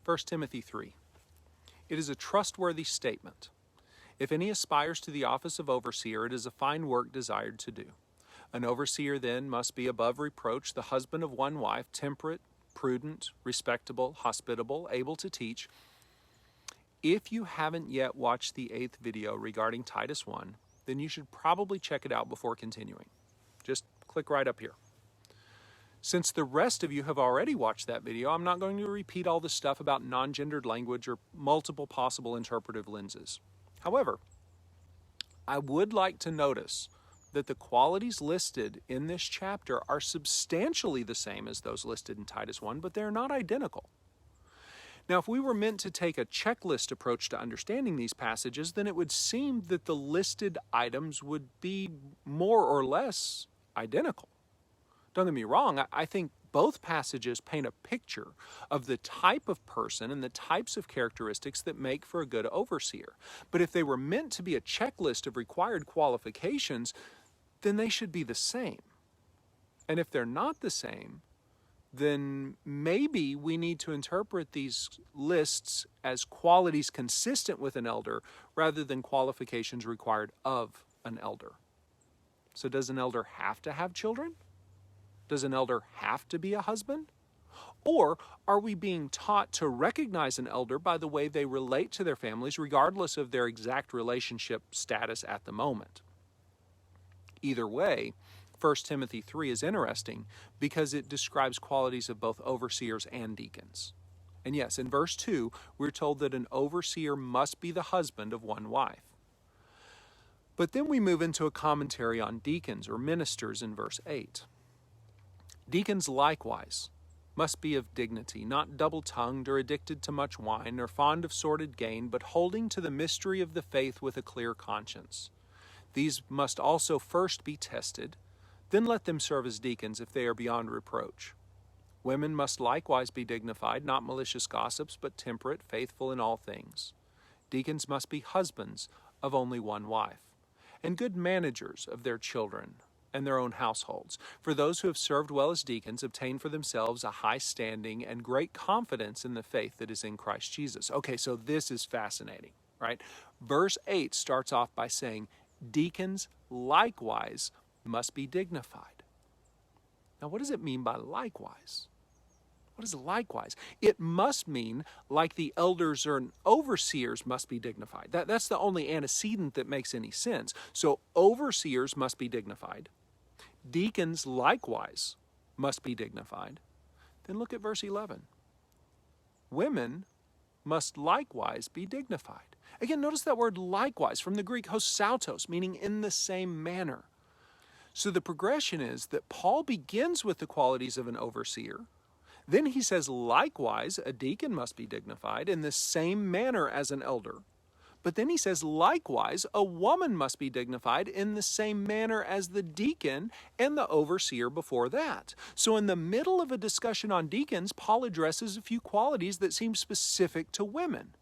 1 Timothy 3. It is a trustworthy statement. If any aspires to the office of overseer, it is a fine work desired to do. An overseer then must be above reproach, the husband of one wife, temperate, prudent, respectable, hospitable, able to teach. If you haven't yet watched the 8th video regarding Titus 1, then you should probably check it out before continuing. Just click right up here. Since the rest of you have already watched that video, I'm not going to repeat all the stuff about non-gendered language or multiple possible interpretive lenses. However, I would like to notice that the qualities listed in this chapter are substantially the same as those listed in Titus 1, but they're not identical. Now, if we were meant to take a checklist approach to understanding these passages, then it would seem that the listed items would be more or less identical. Don't get me wrong, I think both passages paint a picture of the type of person and the types of characteristics that make for a good overseer. But if they were meant to be a checklist of required qualifications, then they should be the same. And if they're not the same, then maybe we need to interpret these lists as qualities consistent with an elder rather than qualifications required of an elder. So does an elder have to have children? Does an elder have to be a husband? Or are we being taught to recognize an elder by the way they relate to their families regardless of their exact relationship status at the moment? Either way, 1 Timothy 3 is interesting because it describes qualities of both overseers and deacons. And yes, in verse 2, we're told that an overseer must be the husband of one wife. But then we move into a commentary on deacons or ministers in verse 8. Deacons likewise must be of dignity, not double-tongued or addicted to much wine or fond of sordid gain, but holding to the mystery of the faith with a clear conscience. These must also first be tested, then let them serve as deacons if they are beyond reproach. Women must likewise be dignified, not malicious gossips, but temperate, faithful in all things. Deacons must be husbands of only one wife, and good managers of their children and their own households. For those who have served well as deacons obtain for themselves a high standing and great confidence in the faith that is in Christ Jesus. Okay, so this is fascinating, right? Verse 8 starts off by saying, deacons likewise must be dignified. Now, what does it mean by likewise? What is likewise? It must mean like the elders or overseers must be dignified. That's the only antecedent that makes any sense. So overseers must be dignified. Deacons likewise must be dignified. Then look at verse 11. Women must likewise be dignified. Again, notice that word likewise from the Greek hosautos, meaning in the same manner. So the progression is that Paul begins with the qualities of an overseer. Then he says, likewise, a deacon must be dignified in the same manner as an elder. But then he says, likewise, a woman must be dignified in the same manner as the deacon and the overseer before that. So in the middle of a discussion on deacons, Paul addresses a few qualities that seem specific to women.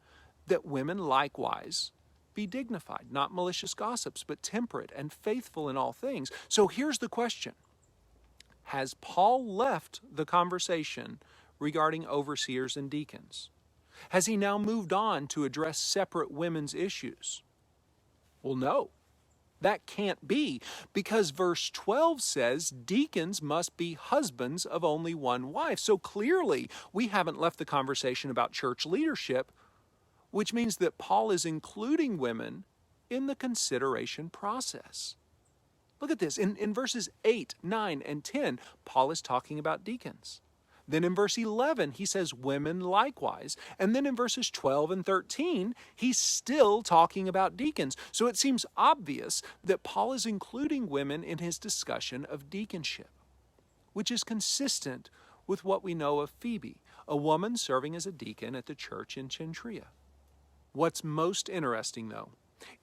That women likewise be dignified, not malicious gossips, but temperate and faithful in all things. So here's the question. Has Paul left the conversation regarding overseers and deacons? Has he now moved on to address separate women's issues? Well, no. That can't be, because verse 12 says deacons must be husbands of only one wife. So clearly, we haven't left the conversation about church leadership, which means that Paul is including women in the consideration process. Look at this. In verses 8, 9, and 10, Paul is talking about deacons. Then in verse 11, he says women likewise. And then in verses 12 and 13, he's still talking about deacons. So it seems obvious that Paul is including women in his discussion of deaconship, which is consistent with what we know of Phoebe, a woman serving as a deacon at the church in Cenchrea. What's most interesting, though,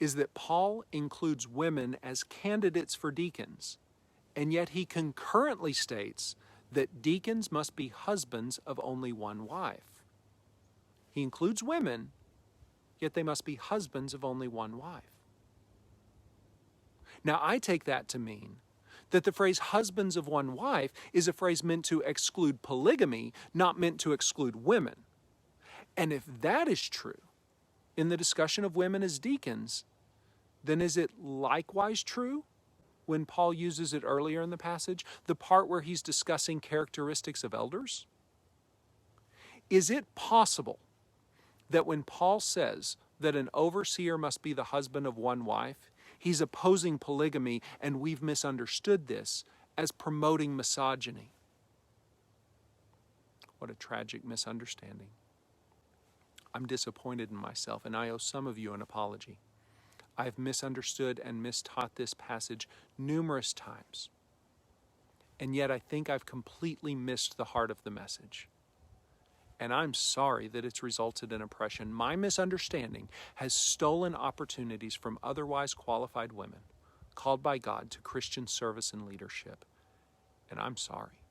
is that Paul includes women as candidates for deacons, and yet he concurrently states that deacons must be husbands of only one wife. He includes women, yet they must be husbands of only one wife. Now, I take that to mean that the phrase husbands of one wife is a phrase meant to exclude polygamy, not meant to exclude women. And if that is true in the discussion of women as deacons, then is it likewise true when Paul uses it earlier in the passage, the part where he's discussing characteristics of elders? Is it possible that when Paul says that an overseer must be the husband of one wife, he's opposing polygamy, and we've misunderstood this as promoting misogyny? What a tragic misunderstanding. I'm disappointed in myself, and I owe some of you an apology. I've misunderstood and mistaught this passage numerous times, and yet I think I've completely missed the heart of the message. And I'm sorry that it's resulted in oppression. My misunderstanding has stolen opportunities from otherwise qualified women called by God to Christian service and leadership, and I'm sorry.